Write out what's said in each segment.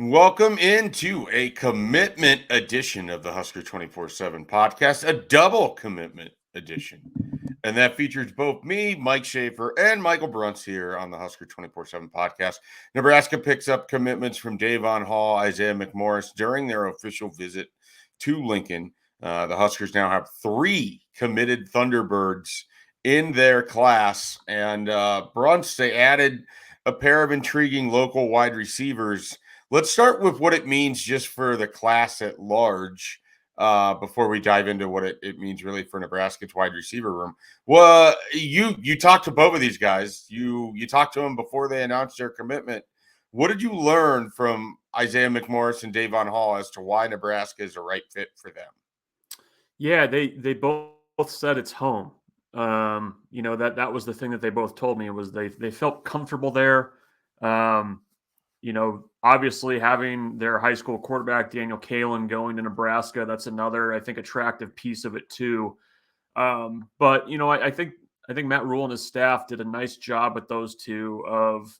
Welcome into a commitment edition of the Husker247 Podcast, a double commitment edition. And that features both me, Mike Schaefer, and Michael Bruntz here on the Husker247 Podcast. Nebraska picks up commitments from Dae'vonn Hall, Isaiah McMorris during their official visit to Lincoln. The Huskers now have 3 committed Thunderbirds in their class. And Bruntz, they added a pair of intriguing local wide receivers. Let's start with what it means just for the class at large before we dive into what it means really for Nebraska's wide receiver room. Well, you talked to both of these guys. You talked to them before they announced their commitment. What did you learn from Isaiah McMorris and Dae'vonn Hall as to why Nebraska is the right fit for them? Yeah, they both said it's home. That was the thing that they both told me was they felt comfortable there. Obviously having their high school quarterback, Daniel Kalen, going to Nebraska, that's another, I think, attractive piece of it too. But I think Matt Rule and his staff did a nice job with those two of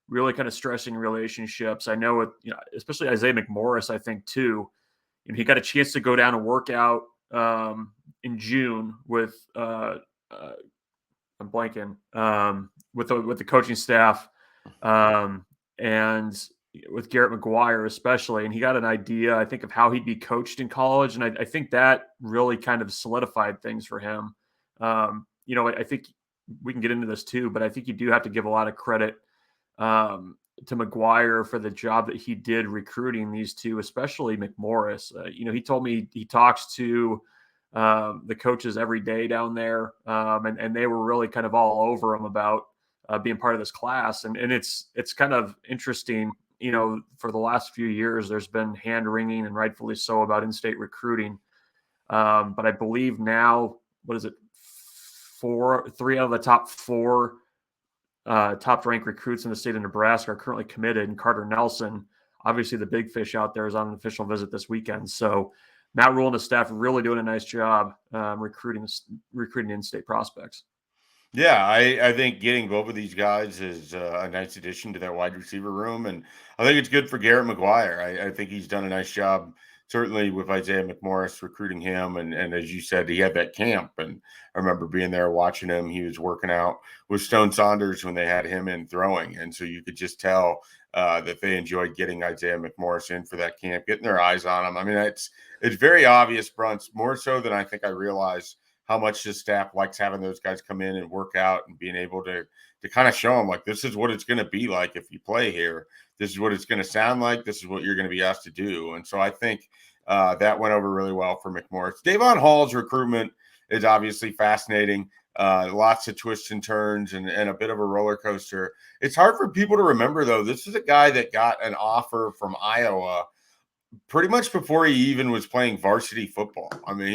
really kind of stressing relationships. I know it, especially Isaiah McMorris, I think too. He got a chance to go down and work out in June with I'm blanking with the coaching staff. And with Garrett McGuire especially, and he got an idea, I think, of how he'd be coached in college, and I think that really kind of solidified things for him. I think we can get into this too, but I think you do have to give a lot of credit to McGuire for the job that he did recruiting these two, especially McMorris. He told me he talks to the coaches every day down there, and they were really kind of all over him about being part of this class. And it's kind of interesting, for the last few years, there's been hand wringing, and rightfully so, about in-state recruiting. But I believe now, what is it? 3 out of the top 4 top-ranked recruits in the state of Nebraska are currently committed. And Carter Nelson, obviously the big fish out there, is on an official visit this weekend. So Matt Rule and his staff are really doing a nice job recruiting in-state prospects. Yeah, I think getting both of these guys is a nice addition to that wide receiver room. And I think it's good for Garrett McGuire. I think he's done a nice job, certainly with Isaiah McMorris, recruiting him. And as you said, he had that camp. And I remember being there watching him. He was working out with Stone Saunders when they had him in throwing. And so you could just tell that they enjoyed getting Isaiah McMorris in for that camp, getting their eyes on him. I mean, it's very obvious, Bruntz, more so than I think I realized, how much the staff likes having those guys come in and work out and being able to kind of show them, like, this is what it's going to be like if you play here. This is what it's going to sound like. This is what you're going to be asked to do. And so I think that went over really well for McMorris. Dae'vonn Hall's recruitment is obviously fascinating. Lots of twists and turns and a bit of a roller coaster. It's hard for people to remember, though. This is a guy that got an offer from Iowa pretty much before he even was playing varsity football. I mean,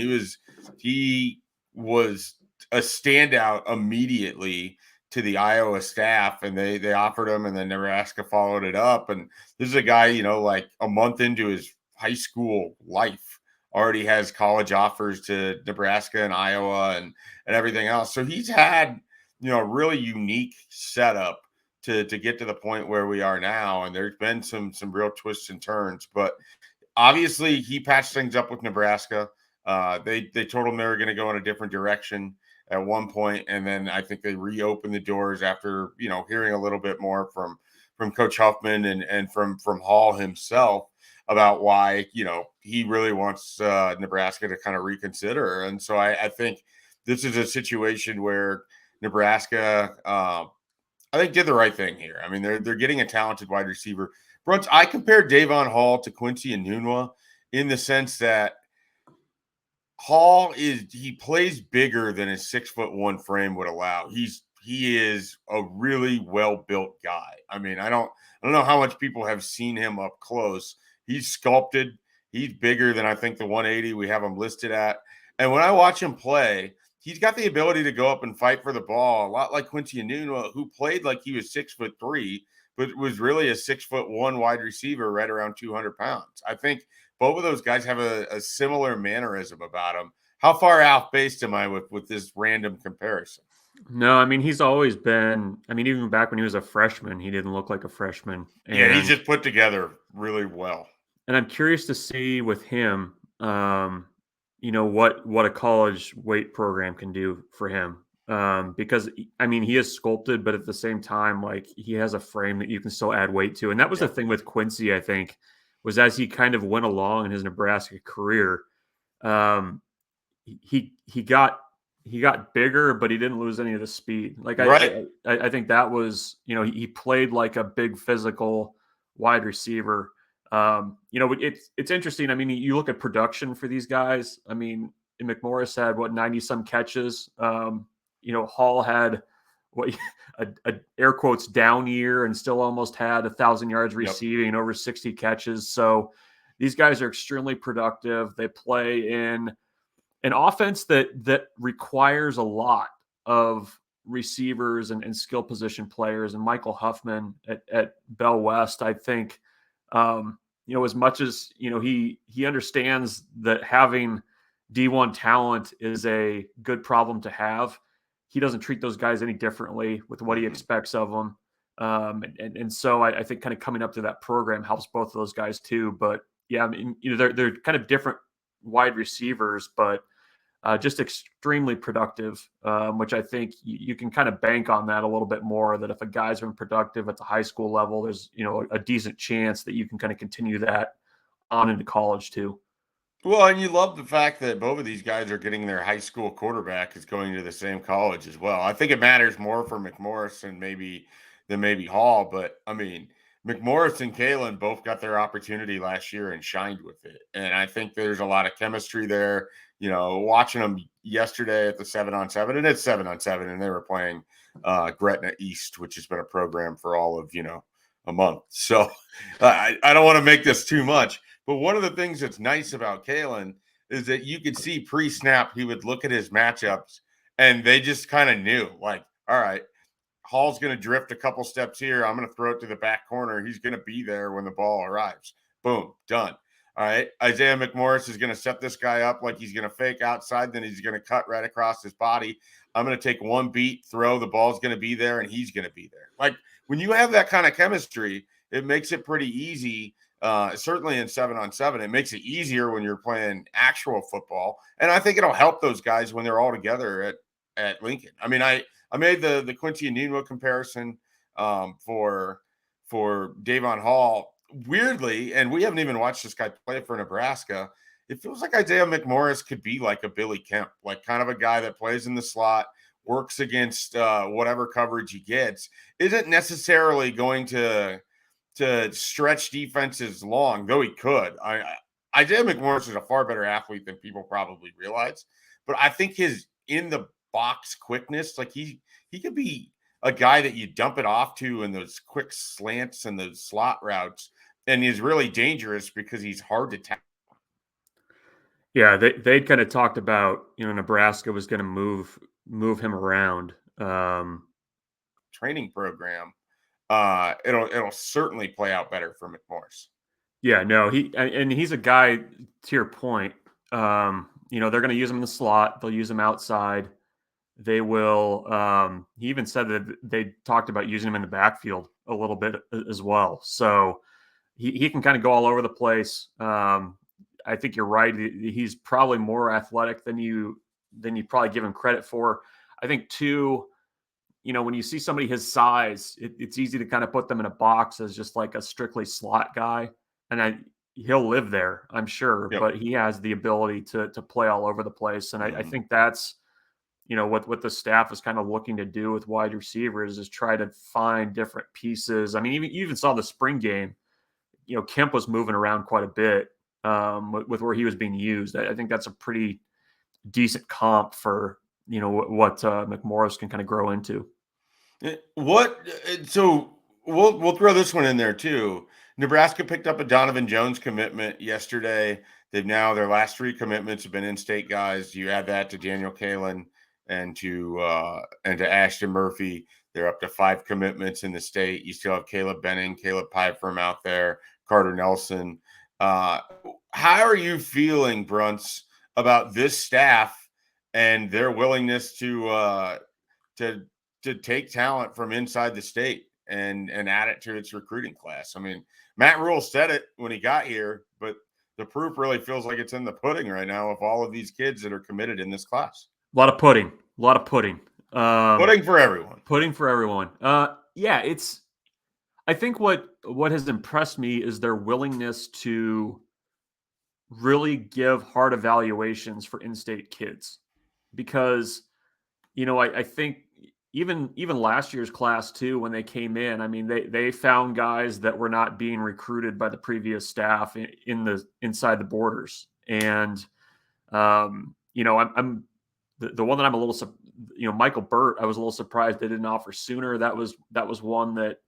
he was a standout immediately to the Iowa staff, and they offered him, and then Nebraska followed it up. And this is a guy, like a month into his high school life, already has college offers to Nebraska and Iowa and everything else. So he's had, a really unique setup to get to the point where we are now. And there's been some real twists and turns, but obviously he patched things up with Nebraska. They told him they were going to go in a different direction at one point, and then I think they reopened the doors after hearing a little bit more from Coach Huffman and from Hall himself about why he really wants Nebraska to kind of reconsider. And so I think this is a situation where Nebraska I think did the right thing here. I mean, they're getting a talented wide receiver. Bruntz, I compared Dae'vonn Hall to Quincy Enunwa in the sense that Hall he plays bigger than his 6'1" frame would allow. He is a really well-built guy. I mean, I don't know how much people have seen him up close. He's sculpted. He's bigger than I think the 180 we have him listed at. And when I watch him play, he's got the ability to go up and fight for the ball, a lot like Quincy Enunwa, who played like he was 6'3", but was really a 6'1" wide receiver right around 200 pounds. I think both of those guys have a similar mannerism about them. How far off base am I with this random comparison? No, I mean, he's always been, I mean, even back when he was a freshman, he didn't look like a freshman. Yeah, he's just put together really well. And I'm curious to see with him, what a college weight program can do for him. Because I mean, he is sculpted, but at the same time, like he has a frame that you can still add weight to. And that was the Yep. thing with Quincy, I think, was as he kind of went along in his Nebraska career, um, he got bigger, but he didn't lose any of the speed. Like Right. I think that was, he played like a big physical wide receiver. It's interesting. I mean, you look at production for these guys. I mean, McMorris had 90 some catches. Hall had what a air quotes down year and still almost had 1,000 yards Yep. receiving and over 60 catches. So these guys are extremely productive. They play in an offense that requires a lot of receivers and skill position players. And Michael Huffman at Bellevue West, I think, as much as he understands that having D1 talent is a good problem to have, he doesn't treat those guys any differently with what he expects of them. And so I think kind of coming up to that program helps both of those guys too. But yeah, I mean, they're kind of different wide receivers, but just extremely productive, which I think you can kind of bank on that a little bit more. That if a guy's been productive at the high school level, there's a decent chance that you can kind of continue that on into college too. Well, and you love the fact that both of these guys are getting their high school quarterback is going to the same college as well. I think it matters more for McMorris than maybe Hall, but I mean, McMorris and Kalen both got their opportunity last year and shined with it. And I think there's a lot of chemistry there. Watching them yesterday at the 7-on-7, and it's 7-on-7, and they were playing Gretna East, which has been a program for all of a month. So I don't want to make this too much. But one of the things that's nice about Kalen is that you could see pre-snap, he would look at his matchups and they just kind of knew, like, all right, Hall's going to drift a couple steps here. I'm going to throw it to the back corner. He's going to be there when the ball arrives. Boom, done. All right. Isaiah McMorris is going to set this guy up like he's going to fake outside. Then he's going to cut right across his body. I'm going to take one beat, throw. The ball's going to be there, and he's going to be there. Like when you have that kind of chemistry, it makes it pretty easy. Certainly in 7-on-7, it makes it easier when you're playing actual football. And I think it'll help those guys when they're all together at Lincoln. I mean, I made the Quincy and Nino comparison for Dae'vonn Hall. Weirdly, and we haven't even watched this guy play for Nebraska, it feels like Isaiah McMorris could be like a Billy Kemp, like kind of a guy that plays in the slot, works against whatever coverage he gets, isn't necessarily going to stretch defenses long, though he could. Isaiah McMorris is a far better athlete than people probably realize, but I think his in the box quickness, like he could be a guy that you dump it off to in those quick slants and those slot routes, and he's really dangerous because he's hard to tackle. Yeah, they'd kind of talked about Nebraska was going to move him around. Training program. It'll certainly play out better for McMorris. Yeah, no, he's a guy, to your point. They're going to use him in the slot. They'll use him outside. They will. He even said that they talked about using him in the backfield a little bit as well. So he can kind of go all over the place. I think you're right. He's probably more athletic than you probably give him credit for. I think too, when you see somebody his size, it's easy to kind of put them in a box as just like a strictly slot guy, and he'll live there, I'm sure. Yep. But he has the ability to play all over the place, and I think that's what the staff is kind of looking to do with wide receivers is try to find different pieces. I mean, you even saw the spring game. Kemp was moving around quite a bit with where he was being used. I think that's a pretty decent comp for what McMorris can kind of grow into. So we'll throw this one in there too. Nebraska picked up a Donovan Jones commitment yesterday. Their last 3 commitments have been in-state guys. You add that to Daniel Kalen and to Ashton Murphy. They're up to 5 commitments in the state. You still have Caleb Benning, Caleb Piper out there, Carter Nelson. How are you feeling, Bruntz, about this staff and their willingness to to take talent from inside the state and add it to its recruiting class. I mean, Matt Rule said it when he got here, but the proof really feels like it's in the pudding right now of all of these kids that are committed in this class. A lot of pudding. A lot of pudding. Pudding for everyone. Pudding for everyone. Yeah, it's. I think what has impressed me is their willingness to really give hard evaluations for in-state kids, because I think even last year's class too, when they came in, I mean they found guys that were not being recruited by the previous staff inside the borders, and I'm the one that I'm a little Michael Burt, I was a little surprised they didn't offer sooner. That was one that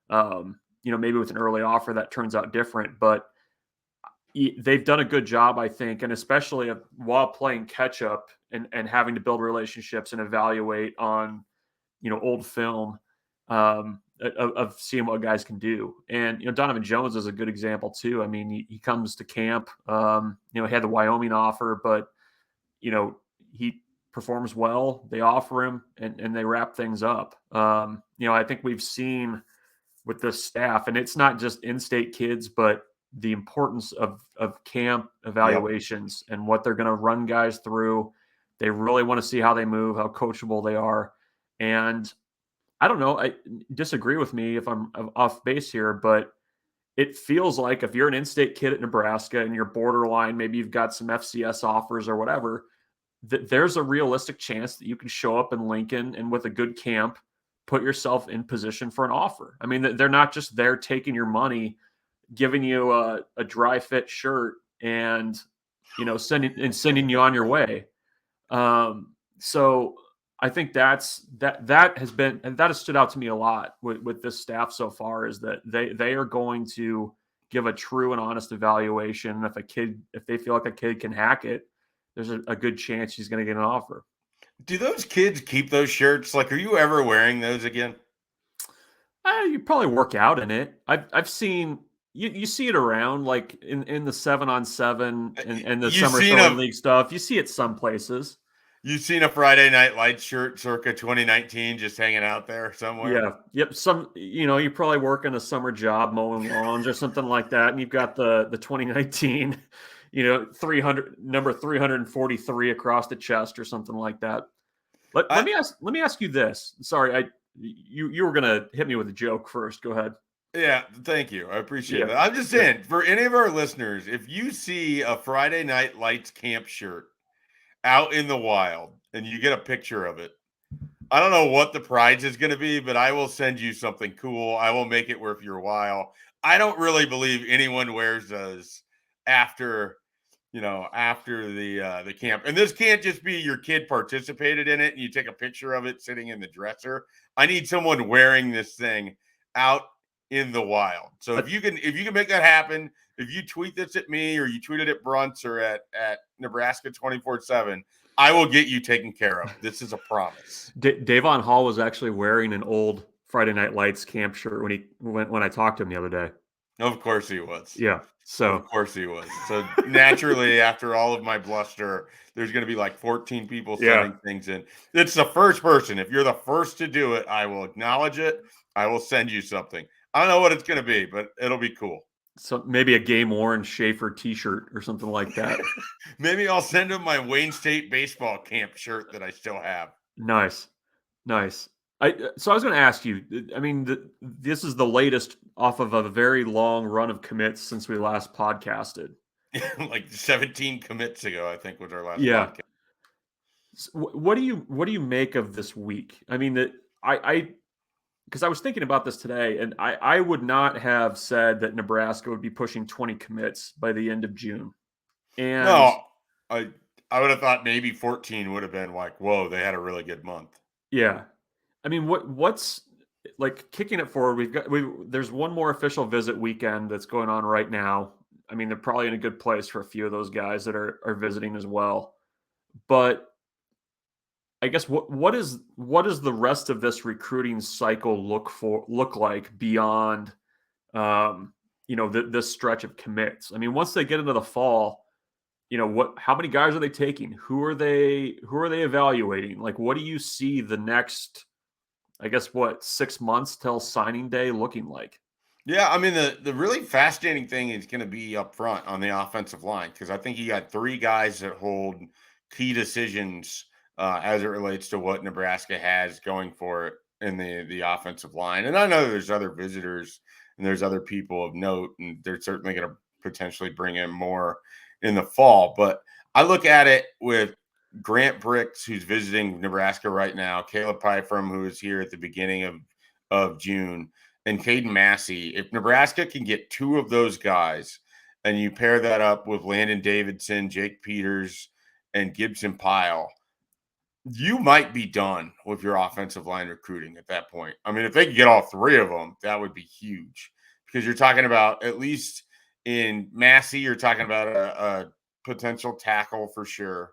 maybe with an early offer that turns out different, but they've done a good job, I think, and especially while playing catch up and having to build relationships and evaluate on old film of seeing what guys can do. And Donovan Jones is a good example too. I mean, he comes to camp. He had the Wyoming offer, but he performs well. They offer him, and they wrap things up. I think we've seen with this staff, and it's not just in-state kids, but the importance of camp evaluations and what they're going to run guys through. They really want to see how they move, how coachable they are. And I don't know, I disagree with me if I'm off base here, but it feels like if you're an in-state kid at Nebraska and you're borderline, maybe you've got some FCS offers or whatever, there's a realistic chance that you can show up in Lincoln and with a good camp, put yourself in position for an offer. I mean, they're not just there taking your money, giving you a dry fit shirt and sending you on your way. So I think that has stood out to me a lot with this staff so far, is that they are going to give a true and honest evaluation. If they feel like a kid can hack it, there's a good chance he's going to get an offer. Do those kids keep those shirts? Like, are you ever wearing those again? You probably work out in it. I've seen you see it around, like in the 7-on-7 and the summer throwing league stuff. You see it some places. You've seen a Friday Night Lights shirt circa 2019 just hanging out there somewhere? Yeah. Yep. You're probably working a summer job mowing lawns or something like that, and you've got the 2019, 343 across the chest or something like that. Let me ask you this. Sorry, you were gonna hit me with a joke first. Go ahead. Yeah, thank you. I appreciate that. I'm just saying, for any of our listeners, if you see a Friday Night Lights camp shirt out in the wild and you get a picture of it, I don't know what the prize is going to be, but I will send you something cool. I will make it worth your while. I don't really believe anyone wears those after the camp. And this can't just be your kid participated in it and you take a picture of it sitting in the dresser. I need someone wearing this thing out in the wild. So if you can make that happen, if you tweet this at me or you tweet it at Bruntz or at Nebraska 24/7, I will get you taken care of. This is a promise. Dae'vonn Hall was actually wearing an old Friday Night Lights camp shirt when I talked to him the other day. Of course he was. Yeah. So of course he was. So naturally, after all of my bluster, there's going to be like 14 people sending things in. It's the first person. If you're the first to do it, I will acknowledge it. I will send you something. I don't know what it's going to be, but it'll be cool. So maybe a game worn Schaefer t-shirt or something like that. Maybe I'll send him my Wayne State baseball camp shirt that I still have. Nice. So I was going to ask you, I mean, this is the latest off of a very long run of commits since we last podcasted. Like 17 commits ago, I think, was our last podcast. So what do you make of this week? I mean, because I was thinking about this today, and I would not have said that Nebraska would be pushing 20 commits by the end of June. And no, I would have thought maybe 14 would have been like, whoa, they had a really good month. Yeah. I mean, what's like kicking it forward? There's one more official visit weekend that's going on right now. I mean, they're probably in a good place for a few of those guys that are visiting as well. But I guess what does the rest of this recruiting cycle look like beyond this stretch of commits? I mean, once they get into the fall, how many guys are they taking? Who are they evaluating? Like, what do you see the next, I guess, 6 months till signing day looking like? Yeah, I mean the really fascinating thing is going to be up front on the offensive line because I think you got three guys that hold key decisions as it relates to what Nebraska has going for it in the offensive line. And I know there's other visitors and there's other people of note, and they're certainly going to potentially bring in more in the fall. But I look at it with Grant Bricks, who's visiting Nebraska right now, Caleb Pyfrom, who was here at the beginning of June, and Caden Massey. If Nebraska can get two of those guys and you pair that up with Landon Davidson, Jake Peters, and Gibson Pyle, you might be done with your offensive line recruiting at that point. I mean, if they could get all three of them, that would be huge because you're talking about, at least in Massey, you're talking about a potential tackle for sure.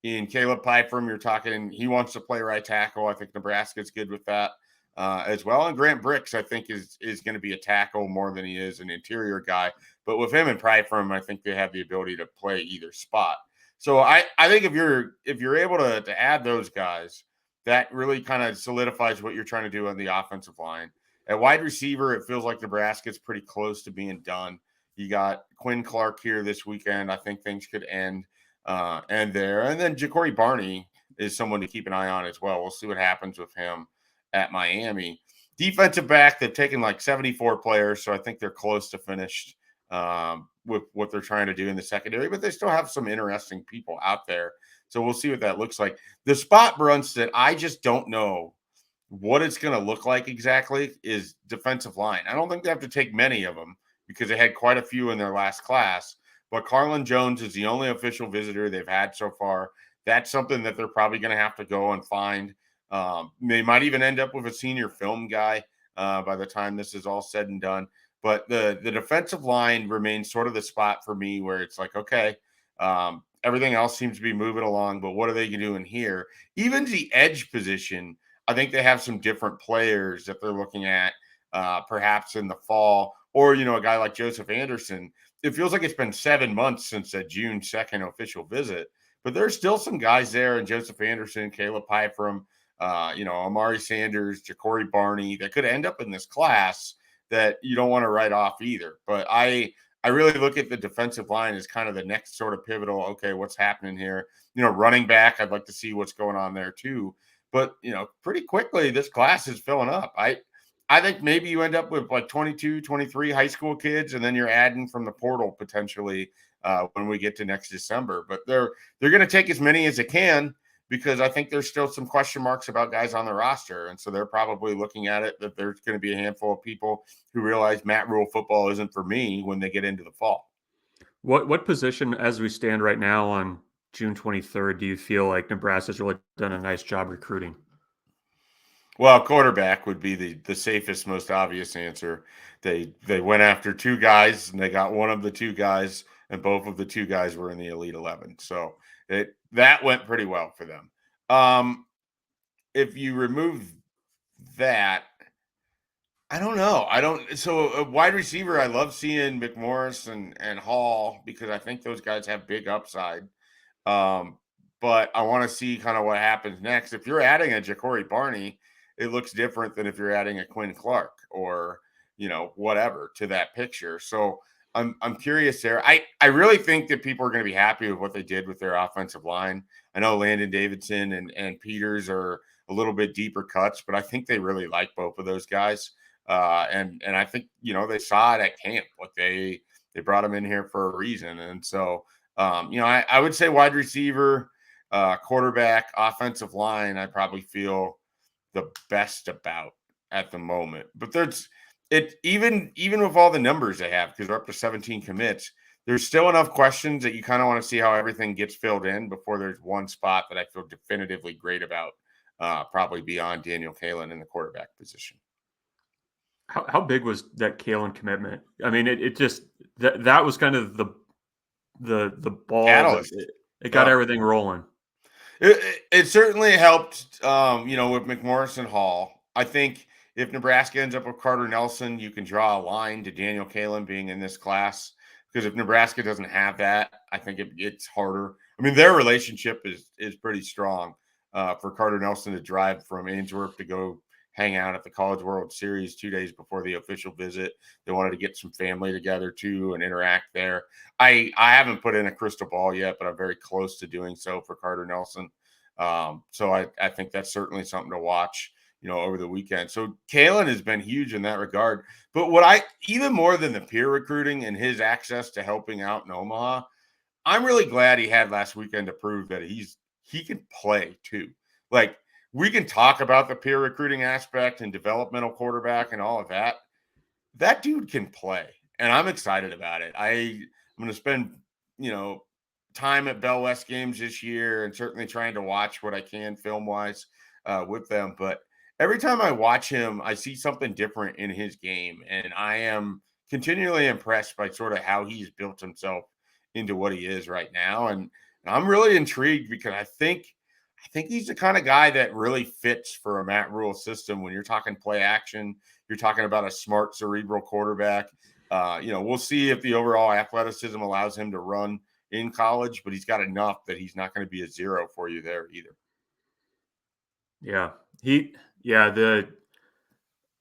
In Caleb Pyfrom, you're talking he wants to play right tackle. I think Nebraska's good with that as well. And Grant Bricks, I think, is going to be a tackle more than he is an interior guy. But with him and Pyfrom, I think they have the ability to play either spot. So I think if you're able to add those guys, that really kind of solidifies what you're trying to do on the offensive line. At wide receiver, it feels like Nebraska's pretty close to being done. You got Quinn Clark here this weekend. I think things could end there. And then Ja'Cory Barney is someone to keep an eye on as well. We'll see what happens with him at Miami. Defensive back, they've taken like 74 players, so I think they're close to finished with what they're trying to do in the secondary, but they still have some interesting people out there. So we'll see what that looks like. The spot, Bruntz, that I just don't know what it's going to look like exactly is defensive line. I don't think they have to take many of them because they had quite a few in their last class, but Carlin Jones is the only official visitor they've had so far. That's something that they're probably going to have to go and find. They might even end up with a senior film guy by the time this is all said and done. But the defensive line remains sort of the spot for me where it's like, okay, everything else seems to be moving along, but what are they doing here? Even the edge position, I think they have some different players that they're looking at perhaps in the fall. Or, a guy like Joseph Anderson. It feels like it's been 7 months since that June 2nd official visit, but there's still some guys there, and Joseph Anderson, Caleb Pyfrom, Amari Sanders, Ja'Cory Barney, that could end up in this class that you don't want to write off either. But I really look at the defensive line as kind of the next sort of pivotal, okay, what's happening here? Running back, I'd like to see what's going on there too. But, pretty quickly, this class is filling up. I think maybe you end up with like 22, 23 high school kids, and then you're adding from the portal potentially when we get to next December. But they're going to take as many as they can because I think there's still some question marks about guys on the roster. And so they're probably looking at it that there's going to be a handful of people who realize Matt Rule football isn't for me when they get into the fall. What position, as we stand right now on June 23rd, do you feel like Nebraska's really done a nice job recruiting? Well, quarterback would be the safest, most obvious answer. They went after two guys, and they got one of the two guys, and both of the two guys were in the Elite 11. So that went pretty well for them. If you remove that, I don't know. So a wide receiver, I love seeing McMorris and Hall because I think those guys have big upside. But I want to see kind of what happens next. If you're adding a Ja'Cory Barney, it looks different than if you're adding a Quinn Clark or, whatever to that picture. So I'm curious there. I really think that people are going to be happy with what they did with their offensive line. I know Landon Davidson and Peters are a little bit deeper cuts, but I think they really like both of those guys. And I think, they saw it at camp. Like they brought them in here for a reason. And so, I would say wide receiver, quarterback, offensive line, I probably feel the best about at the moment. But even with all the numbers they have, because they're up to 17 commits, there's still enough questions that you kind of want to see how everything gets filled in before there's one spot that I feel definitively great about, probably beyond Daniel Kalen in the quarterback position. How big was that Kalen commitment? I mean, it just that was kind of the ball Catalyst. It got everything rolling. It certainly helped, with McMorris and Hall. I think if Nebraska ends up with Carter Nelson, you can draw a line to Daniel Kalen being in this class because if Nebraska doesn't have that, I think it's harder. I mean, their relationship is pretty strong. For Carter Nelson to drive from Ainsworth to go hang out at the College World Series 2 days before the official visit. They wanted to get some family together too and interact there. I haven't put in a crystal ball yet, but I'm very close to doing so for Carter Nelson. So I think that's certainly something to watch, over the weekend. So Kalen has been huge in that regard. But what even more than the peer recruiting and his access to helping out in Omaha, I'm really glad he had last weekend to prove that he can play too. Like, we can talk about the peer recruiting aspect and developmental quarterback and all of that. That dude can play, and I'm excited about it. I'm going to spend, time at Bellevue West games this year, and certainly trying to watch what I can film wise with them. But every time I watch him, I see something different in his game, and I am continually impressed by sort of how he's built himself into what he is right now. And I'm really intrigued because I think he's the kind of guy that really fits for a Matt Rule system. When you're talking play action, you're talking about a smart, cerebral quarterback. We'll see if the overall athleticism allows him to run in college, but he's got enough that he's not going to be a zero for you there either. Yeah. I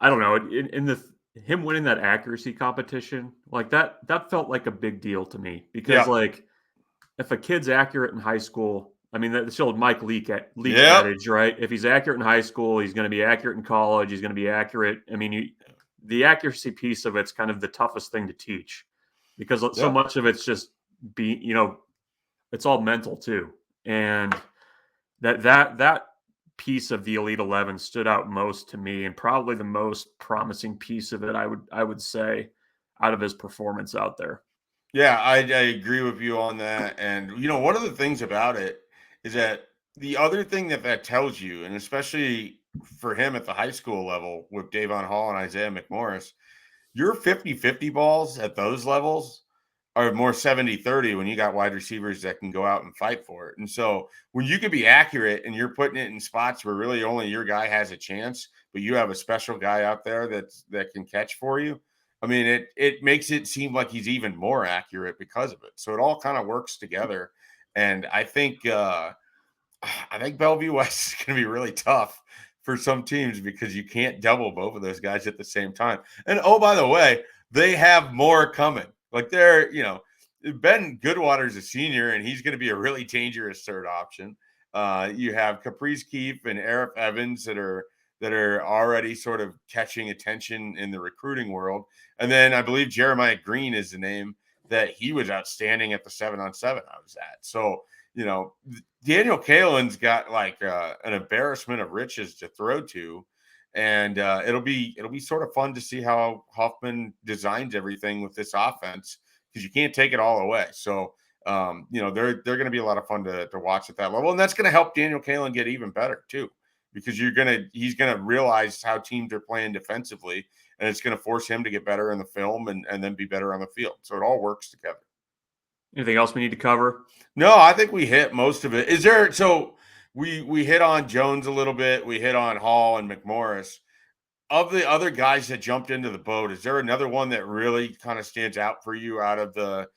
don't know, in him winning that accuracy competition, like that felt like a big deal to me because like if a kid's accurate in high school, I mean, that's the old Mike Leake adage, right? If he's accurate in high school, he's going to be accurate in college. He's going to be accurate. I mean, the accuracy piece of it's kind of the toughest thing to teach because so much of it's just it's all mental too. And that piece of the Elite 11 stood out most to me, and probably the most promising piece of it, I would say, out of his performance out there. Yeah, I agree with you on that. And, one of the things about it is that the other thing that tells you, and especially for him at the high school level with Dae'vonn Hall and Isaiah McMorris, your 50-50 balls at those levels are more 70-30 when you got wide receivers that can go out and fight for it. And so when you can be accurate and you're putting it in spots where really only your guy has a chance, but you have a special guy out there that can catch for you, I mean, it makes it seem like he's even more accurate because of it. So it all kind of works together. And I think Bellevue West is going to be really tough for some teams because you can't double both of those guys at the same time. And oh, by the way, they have more coming. Like Ben Goodwater's a senior, and he's going to be a really dangerous third option. You have Caprice Keefe and Eric Evans that are already sort of catching attention in the recruiting world. And then I believe Jeremiah Green is the name that he was outstanding at the 7-on-7 I was at. So, Daniel Kalen's got like an embarrassment of riches to throw to. And it'll be sort of fun to see how Hoffman designs everything with this offense, because you can't take it all away. So, they're going to be a lot of fun to watch at that level. And that's going to help Daniel Kalen get even better too, because he's going to realize how teams are playing defensively, and it's going to force him to get better in the film and then be better on the field. So it all works together. Anything else we need to cover? No, I think we hit most of it. So we hit on Jones a little bit. We hit on Hall and McMorris. Of the other guys that jumped into the boat, is there another one that really kind of stands out for you out of the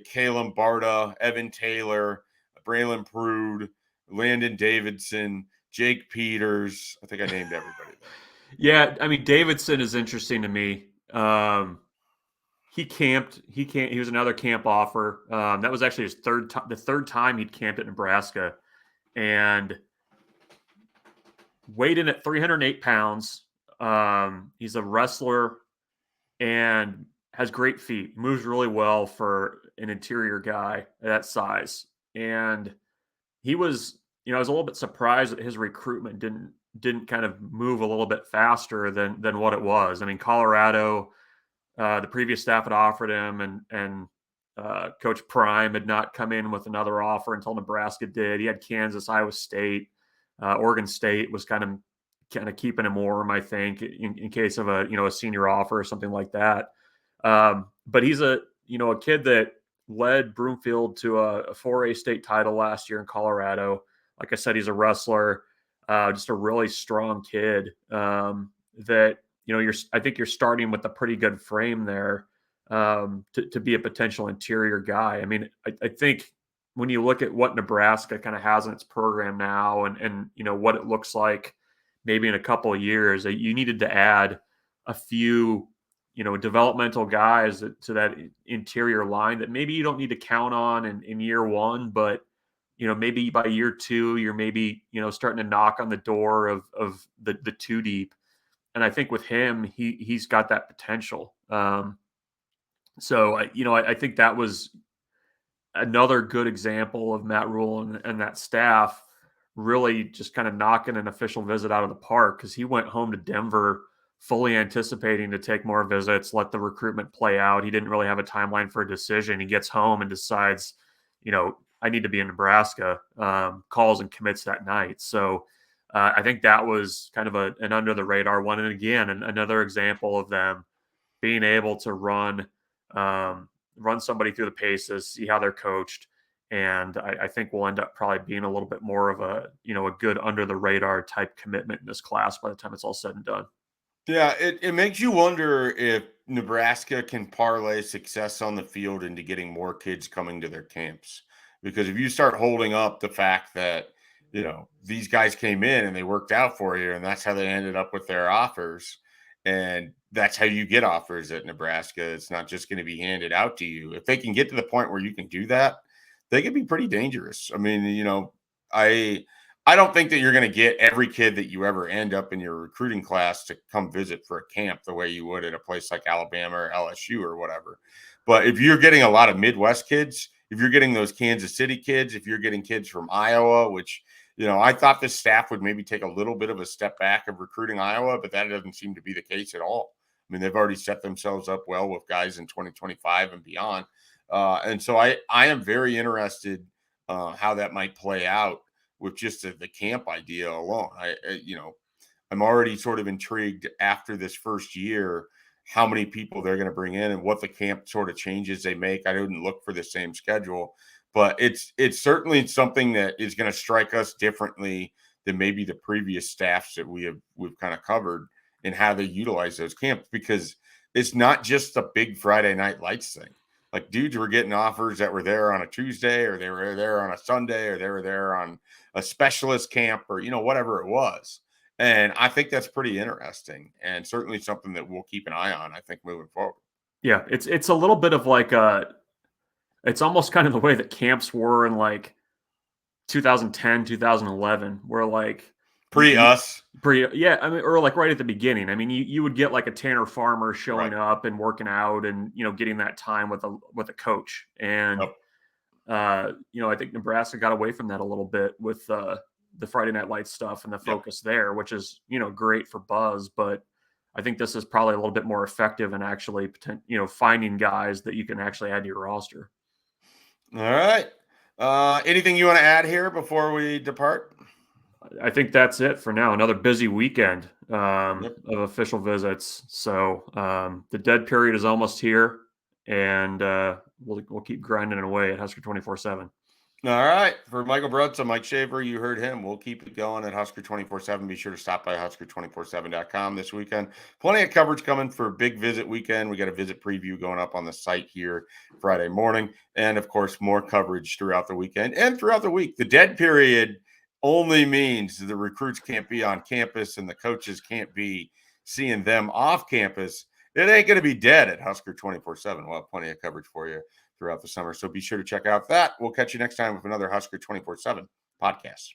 Caleb Barta, Evan Taylor, Braylon Prude, Landon Davidson, Jake Peters? I think I named everybody there. Yeah, I mean, Davidson is interesting to me. He camped. He was another camp offer. That was actually the third time he'd camped at Nebraska, and weighed in at 308 pounds. He's a wrestler and has great feet. Moves really well for an interior guy that size. And he was, I was a little bit surprised that his recruitment didn't kind of move a little bit faster than what it was. I mean, Colorado, the previous staff had offered him, and Coach Prime had not come in with another offer until Nebraska did. He had Kansas, Iowa State, Oregon State was kind of keeping him warm, I think, in case of a senior offer or something like that. But he's a kid that led Broomfield to a 4A state title last year in Colorado. Like I said, he's a wrestler, just a really strong kid that, I think you're starting with a pretty good frame there. to be a potential interior guy. I mean, I think when you look at what Nebraska kind of has in its program now and what it looks like maybe in a couple of years, you needed to add a few developmental guys to that interior line that maybe you don't need to count on in year one, but maybe by year two, you're maybe starting to knock on the door of the two deep. And I think with him, he's got that potential. So I think that was another good example of Matt Rule and that staff really just kind of knocking an official visit out of the park, because he went home to Denver fully anticipating to take more visits, let the recruitment play out. He didn't really have a timeline for a decision. He gets home and decides, I need to be in Nebraska, calls and commits that night. So I think that was kind of an under the radar one. And again, another example of them being able to run somebody through the paces, see how they're coached. And I think we'll end up probably being a little bit more of a good under the radar type commitment in this class by the time it's all said and done. Yeah, it makes you wonder if Nebraska can parlay success on the field into getting more kids coming to their camps. Because if you start holding up the fact that, these guys came in and they worked out for you, and that's how they ended up with their offers, and that's how you get offers at Nebraska. It's not just going to be handed out to you. If they can get to the point where you can do that, they can be pretty dangerous. I mean, I don't think that you're going to get every kid that you ever end up in your recruiting class to come visit for a camp the way you would at a place like Alabama or LSU or whatever. But if you're getting a lot of Midwest kids, if you're getting those Kansas City kids, if you're getting kids from Iowa, which, I thought this staff would maybe take a little bit of a step back of recruiting Iowa, but that doesn't seem to be the case at all. I mean, they've already set themselves up well with guys in 2025 and beyond. And so I am very interested how that might play out with just the camp idea alone. I'm already sort of intrigued after this first year how many people they're going to bring in and what the camp sort of changes they make. I didn't look for the same schedule, but it's certainly something that is going to strike us differently than maybe the previous staffs that we've kind of covered in how they utilize those camps, because it's not just the big Friday night lights thing. Like, dudes were getting offers that were there on a Tuesday, or they were there on a Sunday, or they were there on a specialist camp, or, whatever it was. And I think that's pretty interesting, and certainly something that we'll keep an eye on, I think, moving forward. Yeah, it's a little bit of like it's almost kind of the way that camps were in like 2010, 2011, where like Pre-us. Yeah, I mean, or like right at the beginning. I mean, you would get like a Tanner Farmer showing up and working out and getting that time with a coach. And I think Nebraska got away from that a little bit with the Friday Night Lights stuff and the focus there, which is great for buzz. But I think this is probably a little bit more effective in actually finding guys that you can actually add to your roster. All right. Anything you want to add here before we depart? I think that's it for now. Another busy weekend of official visits. So the dead period is almost here, and we'll keep grinding away at Husker 24/7. All right. For Michael Bruntz and Mike Schaefer, you heard him. We'll keep it going at Husker 24/7. Be sure to stop by Husker247.com this weekend. Plenty of coverage coming for big visit weekend. We got a visit preview going up on the site here Friday morning. And, of course, more coverage throughout the weekend and throughout the week. The dead period only means the recruits can't be on campus and the coaches can't be seeing them off campus. It ain't going to be dead at Husker 24/7. We'll have plenty of coverage for you throughout the summer. So be sure to check out that. We'll catch you next time with another Husker 24/7 podcast.